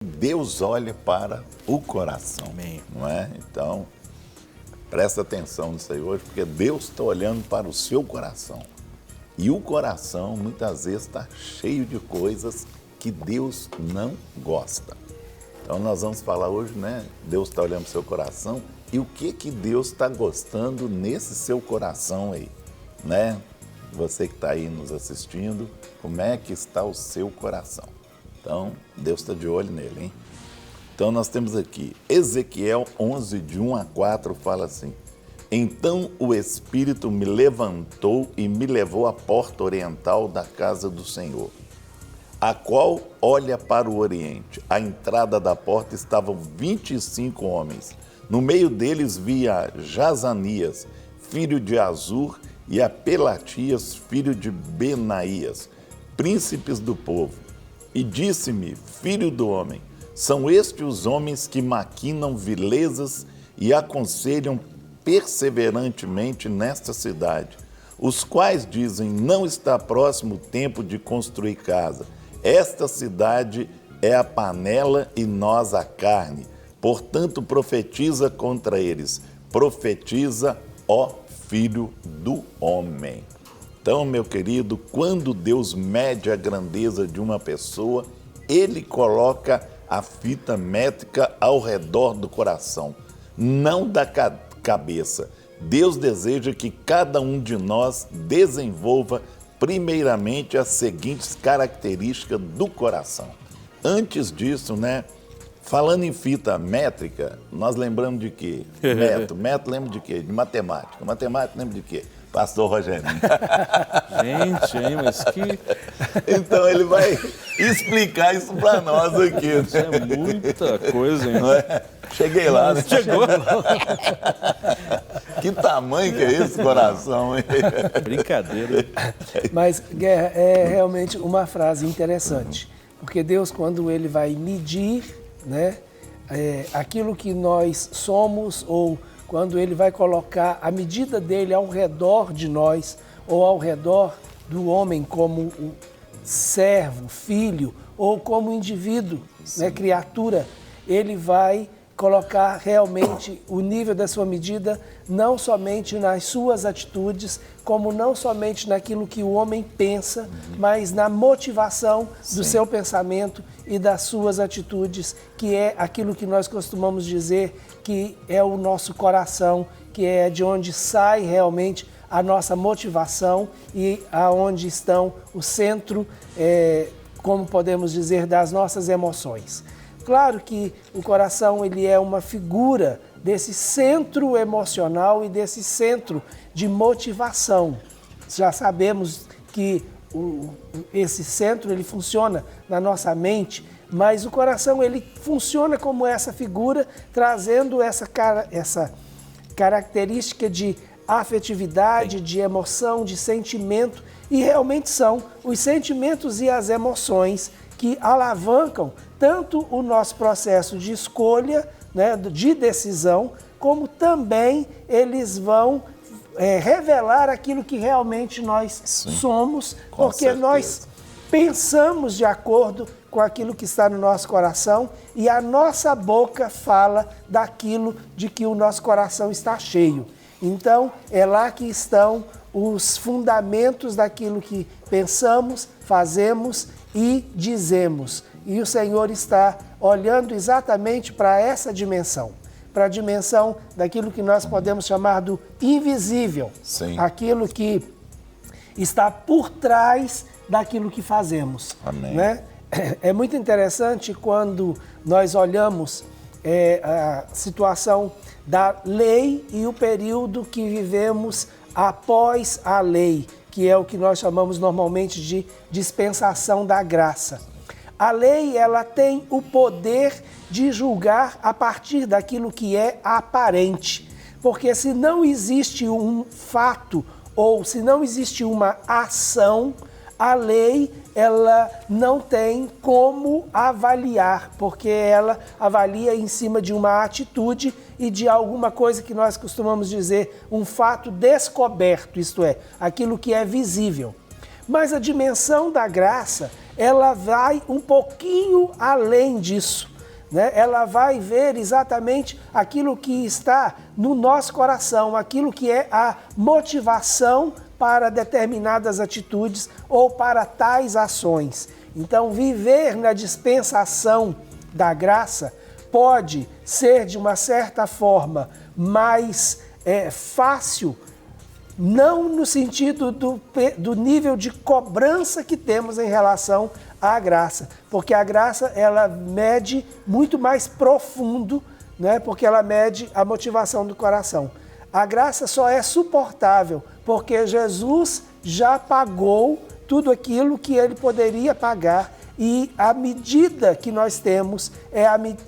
Deus olha para o coração, Amém. não é? Então, presta atenção nisso aí hoje, porque Deus está olhando para o seu coração. E o coração, muitas vezes, está cheio de coisas que Deus não gosta. Então, nós vamos falar hoje, né? Deus está olhando para o seu coração e o que Deus está gostando nesse seu coração aí, né? Você que está aí nos assistindo, como é que está o seu coração? Então, Deus está de olho nele, hein? Então, nós temos aqui, Ezequiel 11, de 1 a 4, fala assim: Então o Espírito me levantou e me levou à porta oriental da casa do Senhor, a qual olha para o oriente. À entrada da porta estavam 25 homens. No meio deles via Jazanias, filho de Azur, e a Pelatias, filho de Benaías, príncipes do povo. E disse-me, filho do homem, são estes os homens que maquinam vilezas e aconselham perseverantemente nesta cidade, os quais dizem, não está próximo o tempo de construir casa. Esta cidade é a panela e nós a carne. Portanto, profetiza contra eles. Profetiza, ó filho do homem. Então, meu querido, quando Deus mede a grandeza de uma pessoa, Ele coloca a fita métrica ao redor do coração, não da cabeça. Deus deseja que cada um de nós desenvolva primeiramente as seguintes características do coração. Antes disso, né? Falando em fita métrica, nós lembramos de quê? Metro lembra de quê? De matemática. Matemática lembra de quê? Pastor Rogério. Gente, hein, mas que... Então ele vai explicar isso para nós aqui. Isso é muita coisa, hein? Não é? Cheguei lá, né? Chegou. Que tamanho que é esse coração, hein? Brincadeira. Mas, Guerra, é realmente uma frase interessante, porque Deus, quando Ele vai medir, né, aquilo que nós somos, ou quando Ele vai colocar a medida dele ao redor de nós, ou ao redor do homem como o servo, filho, ou como indivíduo, né, criatura, Ele vai colocar realmente o nível da sua medida não somente nas suas atitudes, como não somente naquilo que o homem pensa, mas na motivação do seu pensamento e das suas atitudes, que é aquilo que nós costumamos dizer que é o nosso coração, que é de onde sai realmente a nossa motivação e aonde estão o centro, como podemos dizer, das nossas emoções. Claro que o coração ele é uma figura desse centro emocional e desse centro de motivação. Já sabemos que esse centro ele funciona na nossa mente, mas o coração ele funciona como essa figura, trazendo essa característica de afetividade, de emoção, de sentimento, e realmente são os sentimentos e as emoções que alavancam tanto o nosso processo de escolha, né, de decisão, como também eles vão revelar aquilo que realmente nós somos, porque certeza. Nós pensamos de acordo com aquilo que está no nosso coração e a nossa boca fala daquilo de que o nosso coração está cheio. Então, é lá que estão os fundamentos daquilo que pensamos, fazemos e dizemos. E o Senhor está olhando exatamente para essa dimensão, para a dimensão daquilo que nós podemos chamar do invisível, aquilo que está por trás daquilo que fazemos. Amém. Né? É muito interessante quando nós olhamos a situação da lei e o período que vivemos após a lei, que é o que nós chamamos normalmente de dispensação da graça. A lei, ela tem o poder de julgar a partir daquilo que é aparente, porque se não existe um fato ou se não existe uma ação, a lei ela não tem como avaliar, porque ela avalia em cima de uma atitude e de alguma coisa que nós costumamos dizer, um fato descoberto, isto é, aquilo que é visível. Mas a dimensão da graça, ela vai um pouquinho além disso, né? Ela vai ver exatamente aquilo que está no nosso coração, aquilo que é a motivação para determinadas atitudes ou para tais ações. Então, viver na dispensação da graça pode ser, de uma certa forma, mais fácil, não no sentido do nível de cobrança que temos em relação à graça, porque a graça ela mede muito mais profundo, né? Porque ela mede a motivação do coração. A graça só é suportável porque Jesus já pagou tudo aquilo que ele poderia pagar, e a medida que nós temos,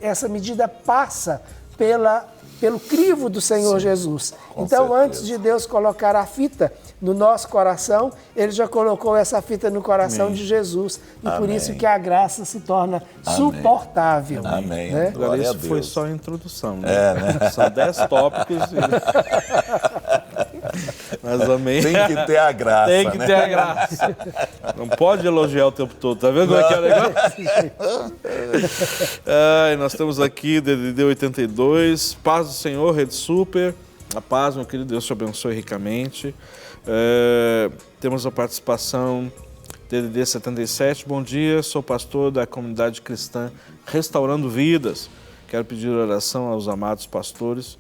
essa medida passa pelo crivo do Senhor Jesus. Então, certeza. Antes de Deus colocar a fita no nosso coração, ele já colocou essa fita no coração de Jesus. E por isso que a graça se torna suportável. Amém. Né? Agora, Glória a isso Deus. foi só a introdução, né? São 10 tópicos. Mas amém. Tem que ter a graça, Tem que né? ter a graça. Não pode elogiar o tempo todo, tá vendo como é que é o negócio? Nós temos aqui DDD 82, Paz do Senhor, Rede Super. A paz, meu querido, Deus te abençoe ricamente. Temos a participação DDD 77. Bom dia, sou pastor da comunidade cristã Restaurando Vidas. Quero pedir oração aos amados pastores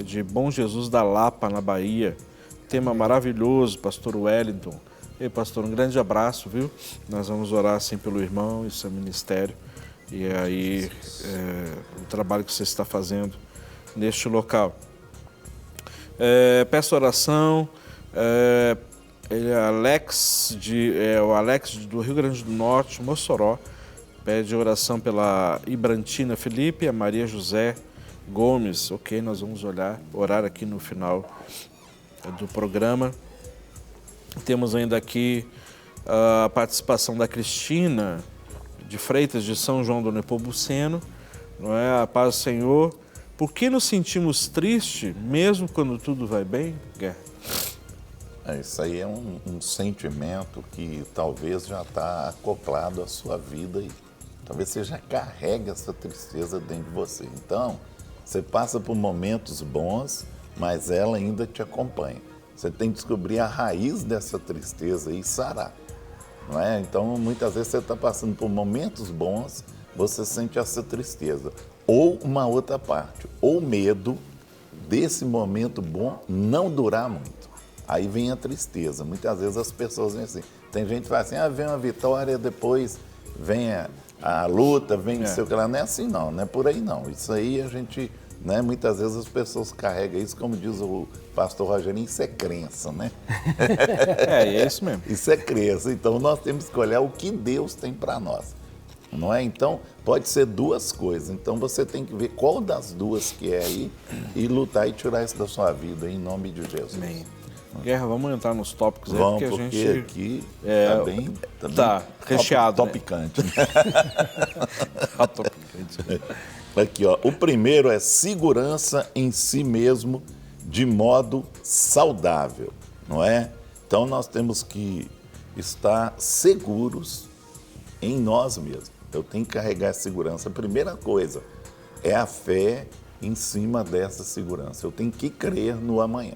de Bom Jesus da Lapa, na Bahia. Tema maravilhoso, pastor Wellington. Ei, pastor, um grande abraço, viu? Nós vamos orar assim pelo irmão e seu ministério. E aí, o trabalho que você está fazendo neste local. Peço oração. Ele é o Alex do Rio Grande do Norte, Mossoró. Pede oração pela Ibrantina Felipe, a Maria José Gomes. Ok, nós vamos orar aqui no final do programa. Temos ainda aqui a participação da Cristina de Freitas, de São João do Nepomuceno. Não é? A paz do Senhor. Por que nos sentimos tristes, mesmo quando tudo vai bem, Guerra? Isso aí é um sentimento que talvez já está acoplado à sua vida e talvez você já carrega essa tristeza dentro de você. Então, você passa por momentos bons, mas ela ainda te acompanha. Você tem que descobrir a raiz dessa tristeza e sarar, não é? Então, muitas vezes você está passando por momentos bons, você sente essa tristeza. Ou uma outra parte, ou medo desse momento bom não durar muito. Aí vem a tristeza. Muitas vezes as pessoas vêm assim. Tem gente que fala assim, vem uma vitória, depois vem a luta, vem não sei o que lá. Não é assim não, não é por aí não. Isso aí a gente, né, muitas vezes as pessoas carregam isso, como diz o pastor Rogerinho, isso é crença, né? É isso mesmo. Isso é crença. Então nós temos que olhar o que Deus tem para nós. Não é? Então, pode ser duas coisas. Então, você tem que ver qual das duas que é aí e lutar e tirar isso da sua vida, em nome de Jesus. Amém. Guerra, vamos entrar nos tópicos aí, Vamos, porque a gente... aqui tá bem recheado, topicante. Né? Topicante. Aqui, ó. O primeiro é segurança em si mesmo de modo saudável, não é? Então, nós temos que estar seguros em nós mesmos. Eu tenho que carregar essa segurança. A primeira coisa é a fé em cima dessa segurança. Eu tenho que crer no amanhã,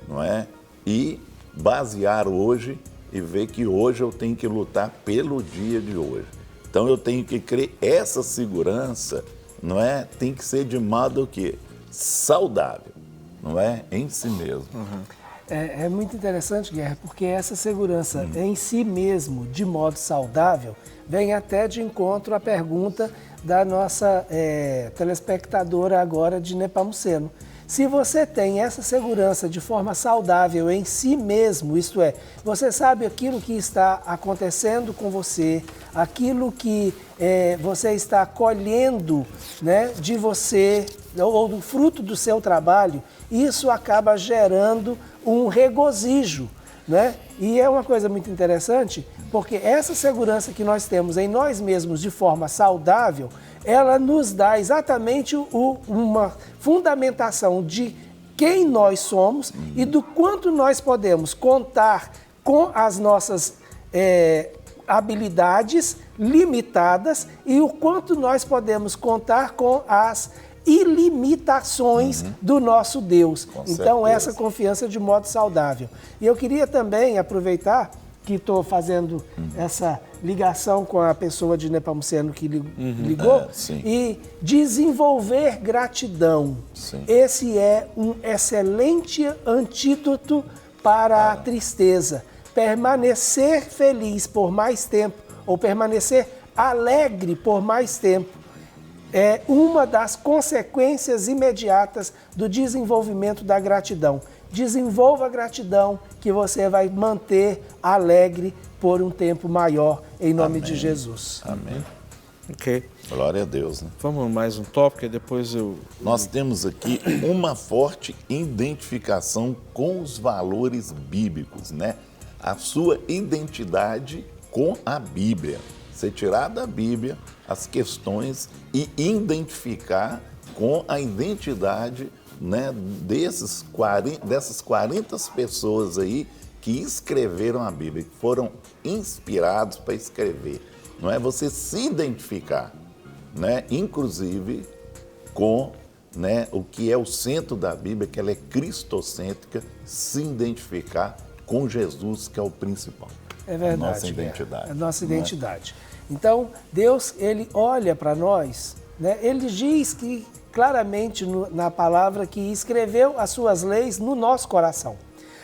não é? E basear hoje e ver que hoje eu tenho que lutar pelo dia de hoje. Então eu tenho que crer essa segurança, não é? Tem que ser de modo que saudável, não é? Em si mesmo. Uhum. É muito interessante, Guerra, porque essa segurança em si mesmo, de modo saudável, vem até de encontro à pergunta da nossa telespectadora agora de Nepomuceno. Se você tem essa segurança de forma saudável em si mesmo, isto é, você sabe aquilo que está acontecendo com você, aquilo que você está colhendo, né, de você, ou do fruto do seu trabalho, isso acaba gerando um regozijo, né? E é uma coisa muito interessante, porque essa segurança que nós temos em nós mesmos de forma saudável, ela nos dá exatamente uma fundamentação de quem nós somos e do quanto nós podemos contar com as nossas habilidades limitadas e o quanto nós podemos contar com as ilimitações do nosso Deus. Então, essa confiança de modo saudável. E eu queria também aproveitar que estou fazendo essa ligação com a pessoa de Nepomuceno que ligou e desenvolver gratidão. Sim. Esse é um excelente antídoto para a tristeza. Permanecer feliz por mais tempo ou permanecer alegre por mais tempo é uma das consequências imediatas do desenvolvimento da gratidão. Desenvolva a gratidão que você vai manter alegre por um tempo maior, em nome de Jesus. Amém. Ok. Glória a Deus, né? Vamos mais um tópico e depois eu... Nós temos aqui uma forte identificação com os valores bíblicos, né? A sua identidade com a Bíblia. Você tirar da Bíblia as questões e identificar com a identidade, né, dessas 40 pessoas aí que escreveram a Bíblia, que foram inspirados para escrever. Não é você se identificar, né, inclusive com, né, o que é o centro da Bíblia, que ela é cristocêntrica, se identificar com Jesus, que é o principal. É verdade. Nossa identidade. É a nossa identidade. Então, Deus, Ele olha para nós, né? Ele diz que claramente na palavra que escreveu as suas leis no nosso coração.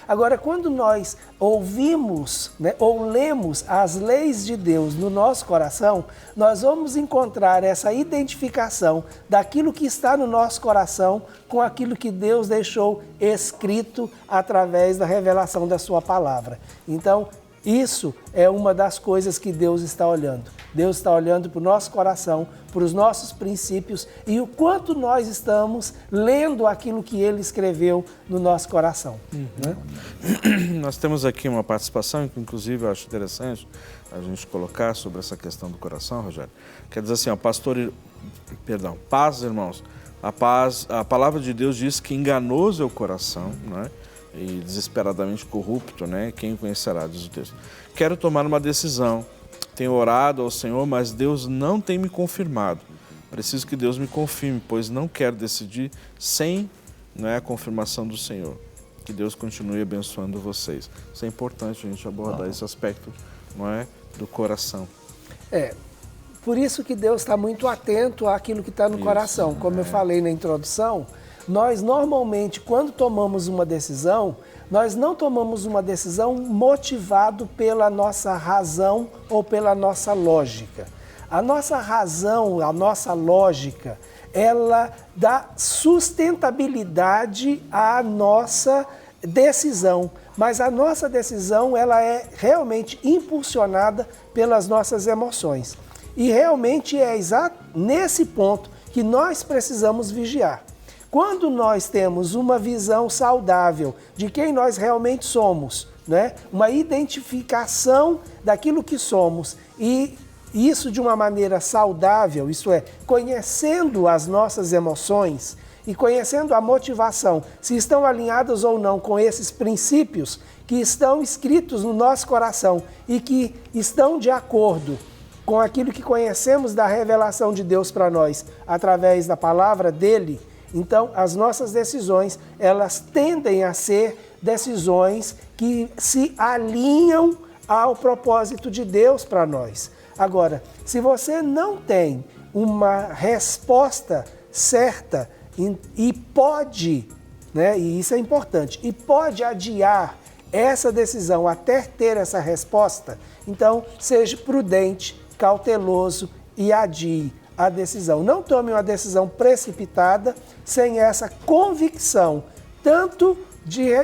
Agora, quando nós ouvimos, né, ou lemos as leis de Deus no nosso coração, nós vamos encontrar essa identificação daquilo que está no nosso coração com aquilo que Deus deixou escrito através da revelação da sua palavra. Então, isso é uma das coisas que Deus está olhando. Deus está olhando para o nosso coração, para os nossos princípios e o quanto nós estamos lendo aquilo que Ele escreveu no nosso coração. Né? Nós temos aqui uma participação, que inclusive eu acho interessante a gente colocar sobre essa questão do coração, Rogério. Quer dizer assim, paz, irmãos. A palavra de Deus diz que enganoso é o coração, não é? E desesperadamente corrupto, né? Quem o conhecerá, diz o texto. Quero tomar uma decisão. Tenho orado ao Senhor, mas Deus não tem me confirmado. Preciso que Deus me confirme, pois não quero decidir sem, a confirmação do Senhor. Que Deus continue abençoando vocês. Isso é importante a gente abordar esse aspecto, do coração. Por isso que Deus está muito atento àquilo que está no coração. Como eu falei na introdução, nós normalmente, quando tomamos uma decisão, nós não tomamos uma decisão motivado pela nossa razão ou pela nossa lógica. A nossa razão, a nossa lógica, ela dá sustentabilidade à nossa decisão. Mas a nossa decisão, ela é realmente impulsionada pelas nossas emoções. E realmente é exato nesse ponto que nós precisamos vigiar. Quando nós temos uma visão saudável de quem nós realmente somos, né? Uma identificação daquilo que somos e isso de uma maneira saudável, isso é, conhecendo as nossas emoções e conhecendo a motivação, se estão alinhadas ou não com esses princípios que estão escritos no nosso coração e que estão de acordo com aquilo que conhecemos da revelação de Deus para nós através da palavra dele. Então, as nossas decisões, elas tendem a ser decisões que se alinham ao propósito de Deus para nós. Agora, se você não tem uma resposta certa e pode, e isso é importante, e pode adiar essa decisão até ter essa resposta, então seja prudente, cauteloso e adie a decisão. Não tome uma decisão precipitada sem essa convicção, tanto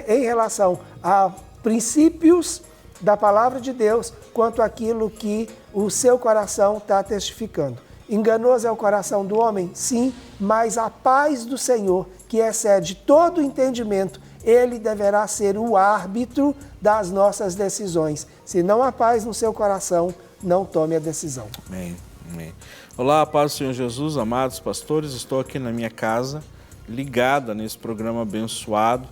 em relação a princípios da palavra de Deus, quanto aquilo que o seu coração está testificando. Enganoso é o coração do homem? Sim, mas a paz do Senhor, que excede todo entendimento, ele deverá ser o árbitro das nossas decisões. Se não há paz no seu coração, não tome a decisão. Amém. Amém. Olá, paz do Senhor Jesus, amados pastores, estou aqui na minha casa, ligada nesse programa abençoado,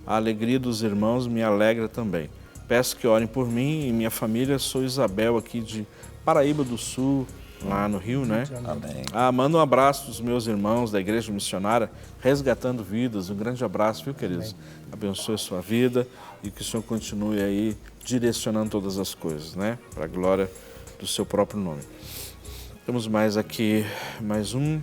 a alegria dos irmãos me alegra também. Peço que orem por mim e minha família. Sou Isabel aqui de Paraíba do Sul, lá no Rio, né? Amém. Manda um abraço dos meus irmãos da Igreja Missionária, Resgatando Vidas. Um grande abraço, viu, queridos? Abençoe a sua vida e que o Senhor continue aí direcionando todas as coisas, né? Para a glória do seu próprio nome. Temos mais aqui, mais um.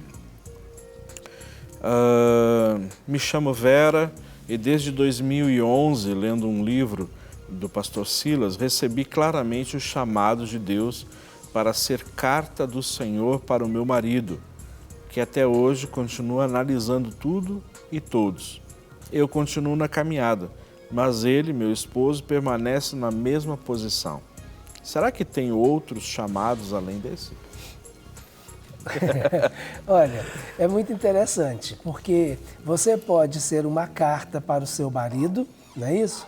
Me chamo Vera e desde 2011, lendo um livro do pastor Silas, recebi claramente o chamado de Deus para ser carta do Senhor para o meu marido, que até hoje continua analisando tudo e todos. Eu continuo na caminhada, mas ele, meu esposo, permanece na mesma posição. Será que tem outros chamados além desse? Olha, é muito interessante, porque você pode ser uma carta para o seu marido, não é isso?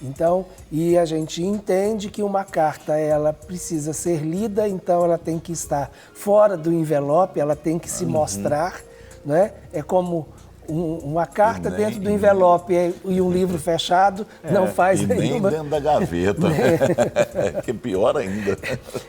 Então, e a gente entende que uma carta, ela precisa ser lida, então ela tem que estar fora do envelope, ela tem que se mostrar, né? É como uma carta dentro do envelope e um livro fechado, não faz nenhuma... nem dentro da gaveta, que é pior ainda.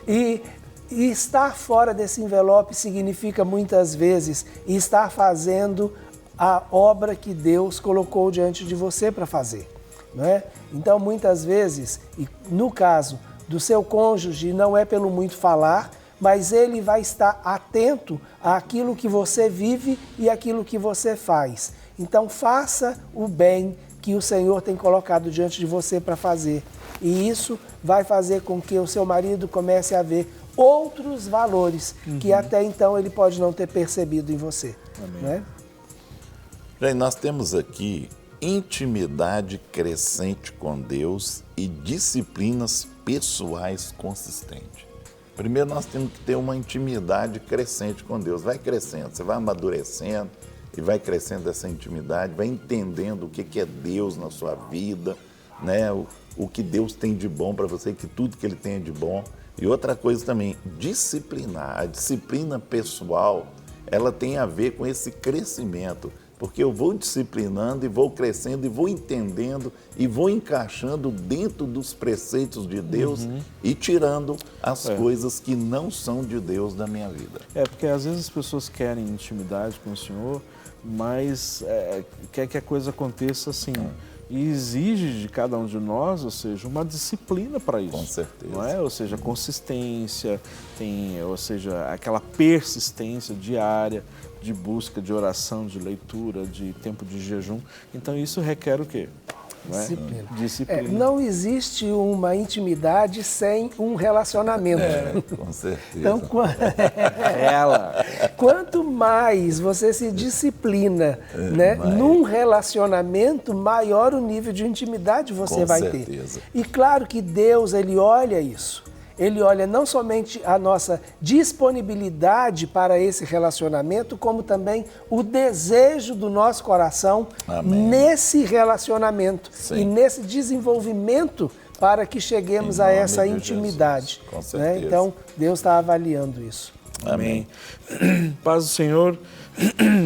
E estar fora desse envelope significa muitas vezes estar fazendo a obra que Deus colocou diante de você para fazer. Não é? Então, muitas vezes, e no caso do seu cônjuge, não é pelo muito falar, mas ele vai estar atento àquilo que você vive e àquilo que você faz. Então, faça o bem que o Senhor tem colocado diante de você para fazer. E isso vai fazer com que o seu marido comece a ver outros valores que até então ele pode não ter percebido em você. Né? Gente, nós temos aqui intimidade crescente com Deus e disciplinas pessoais consistentes. Primeiro, nós temos que ter uma intimidade crescente com Deus. Vai crescendo, você vai amadurecendo e vai crescendo essa intimidade, vai entendendo o que é Deus na sua vida, né? O que Deus tem de bom para você, que tudo que Ele tem é de bom. E outra coisa também, disciplinar. A disciplina pessoal, ela tem a ver com esse crescimento. Porque eu vou disciplinando e vou crescendo e vou entendendo e vou encaixando dentro dos preceitos de Deus e tirando as coisas que não são de Deus da minha vida. Porque às vezes as pessoas querem intimidade com o Senhor, mas quer que a coisa aconteça assim. E exige de cada um de nós, ou seja, uma disciplina para isso. Com certeza. Não é? Ou seja, consistência, ou seja, aquela persistência diária de busca, de oração, de leitura, de tempo de jejum. Então isso requer o quê? Não é? Disciplina. Não existe uma intimidade sem um relacionamento. Com certeza. Então, quanto mais você se disciplina num relacionamento, maior o nível de intimidade você vai ter. E claro que Deus, Ele olha isso. Ele olha não somente a nossa disponibilidade para esse relacionamento, como também o desejo do nosso coração nesse relacionamento e nesse desenvolvimento para que cheguemos a essa intimidade. Com certeza. Então, Deus está avaliando isso. Amém. Paz do Senhor.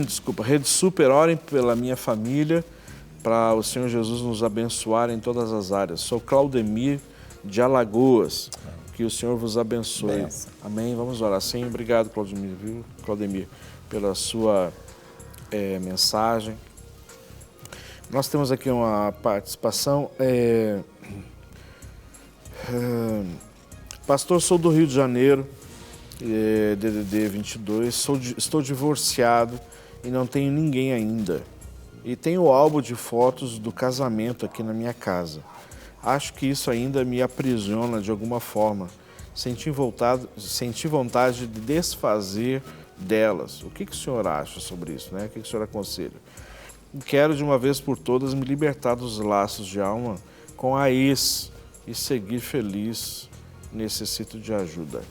Desculpa. Rede Super, orem pela minha família, para o Senhor Jesus nos abençoar em todas as áreas. Sou Claudemir, de Alagoas. Que o Senhor vos abençoe. Benção. Amém. Vamos orar. Sim, obrigado, Claudemir, pela sua mensagem. Nós temos aqui uma participação. Pastor, sou do Rio de Janeiro, DDD 22. Estou divorciado e não tenho ninguém ainda. E tenho o álbum de fotos do casamento aqui na minha casa. Acho que isso ainda me aprisiona de alguma forma. Senti vontade de desfazer delas. O que o senhor acha sobre isso, né? O que o senhor aconselha? Quero, de uma vez por todas, me libertar dos laços de alma com a ex e seguir feliz. Necessito de ajuda.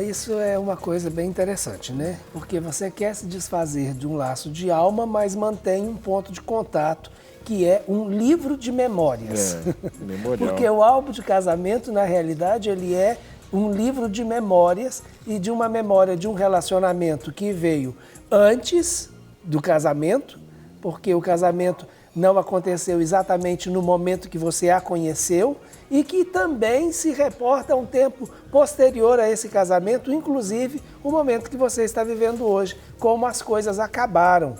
Isso é uma coisa bem interessante, né? Porque você quer se desfazer de um laço de alma, mas mantém um ponto de contato, que é um livro de memórias. Memorial. Porque o álbum de casamento, na realidade, ele é um livro de memórias e de uma memória de um relacionamento que veio antes do casamento, porque o casamento não aconteceu exatamente no momento que você a conheceu e que também se reporta a um tempo posterior a esse casamento, inclusive o momento que você está vivendo hoje, como as coisas acabaram.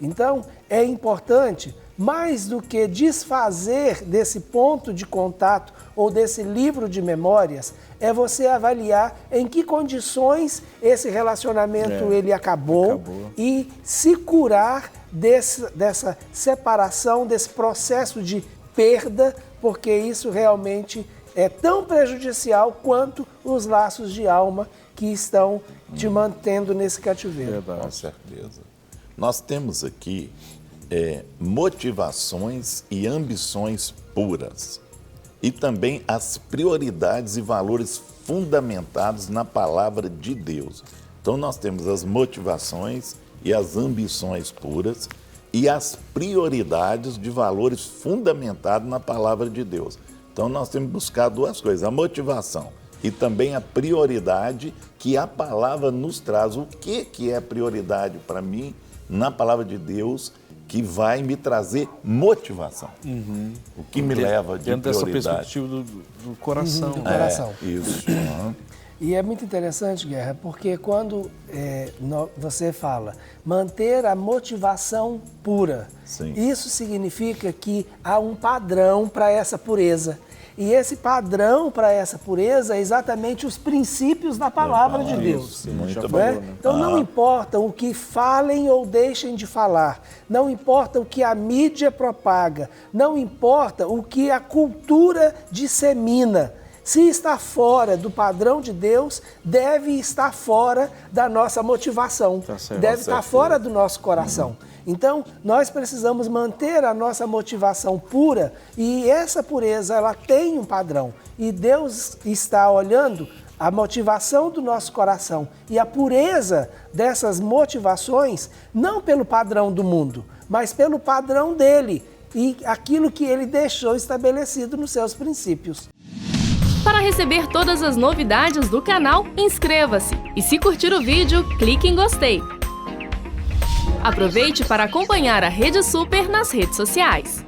Então, é importante, mais do que desfazer desse ponto de contato ou desse livro de memórias, é você avaliar em que condições esse relacionamento ele acabou e se curar dessa separação, desse processo de perda, porque isso realmente é tão prejudicial quanto os laços de alma que estão te mantendo nesse cativeiro. Verdade. Com certeza. Nós temos aqui motivações e ambições puras. E também as prioridades e valores fundamentados na palavra de Deus. Então nós temos as motivações e as ambições puras e as prioridades de valores fundamentados na palavra de Deus. Então nós temos que buscar duas coisas, a motivação e também a prioridade que a palavra nos traz. O que é prioridade para mim na palavra de Deus que vai me trazer motivação? O que me leva de dentro dessa prioridade? perspectiva do coração. Do coração. Isso. E é muito interessante, Guerra, porque quando você fala manter a motivação pura, Sim. isso significa que há um padrão para essa pureza. E esse padrão para essa pureza é exatamente os princípios da palavra de Deus. Muito Não bom. é? Então não importa o que falem ou deixem de falar, não importa o que a mídia propaga, não importa o que a cultura dissemina. Se está fora do padrão de Deus, deve estar fora da nossa motivação, deve estar fora do nosso coração. Então, nós precisamos manter a nossa motivação pura e essa pureza, ela tem um padrão. E Deus está olhando a motivação do nosso coração e a pureza dessas motivações, não pelo padrão do mundo, mas pelo padrão dele e aquilo que ele deixou estabelecido nos seus princípios. Para receber todas as novidades do canal, inscreva-se e se curtir o vídeo, clique em gostei. Aproveite para acompanhar a Rede Super nas redes sociais.